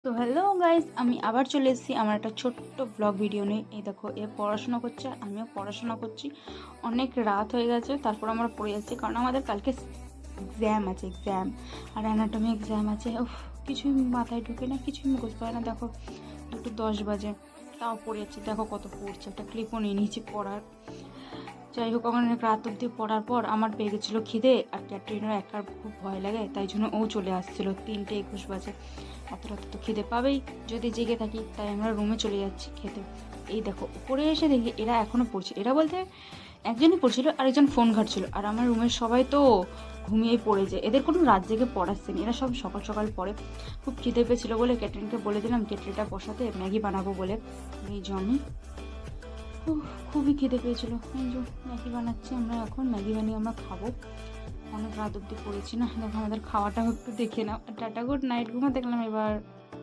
তো hello guys, আমি আবার চলে এসেছি আমার একটা ছোট্ট ব্লগ ভিডিও নিয়ে। এই দেখো, এ পড়াশোনা করছে আর আমিও পড়াশোনা করছি। অনেক রাত হয়ে গেছে, তারপর আমরা পড়ে যাচ্ছি কারণ আমাদের কালকে এক্সাম আর অ্যানাটমি এক্সাম আছে। উফ, কিছুই মাথায় ঢুকে না, কিছুই মুখস্থ হয় না। দেখো 2:10 বাজে, তাও পড়ে যাচ্ছি। দেখো কত পড়ছে, একটা ক্লিপও নিয়ে নিয়েছি পড়ার। যাই হোক, অনেক রাত অব্দি পড়ার পর আমার পেয়ে গেছিলো খিদে, আর ক্যাটরিনার একার খুব ভয় লাগে, তাই জন্য ও চলে আসছিলো 3:21 বাজে। এত রাতে তো খিদে পাবেই যদি জেগে থাকি, তাই আমরা রুমে চলে যাচ্ছি খেতে। এই দেখো, উপরে এসে দেখি এরা এখনও পড়ছে। এরা বলতে একজনই পড়ছিল, আরেকজন ফোন ঘাটছিল, আর আমার রুমের সবাই তো ঘুমিয়ে পড়েছে। এদের কোনো রাত জেগে পড়াচ্ছে না, এরা সব সকাল সকাল পড়ে। খুব খিদে পেয়েছিলো বলে ক্যাটরিনকে বলে দিলাম কেটলিটা বসাতে, ম্যাগি বানাবো বলে। এই যে আমি খুবই খিদে পেয়েছিলো, এই যে ম্যাগি বানাচ্ছি। আমরা এখন ম্যাগি বানিয়ে আমরা খাবো। অনেক রাত অব্দি পড়েছি না, দেখো আমাদের খাওয়াটাও একটু দেখে নাও। টাটা, গুড নাইট, ঘুমাতে গেলাম এবার।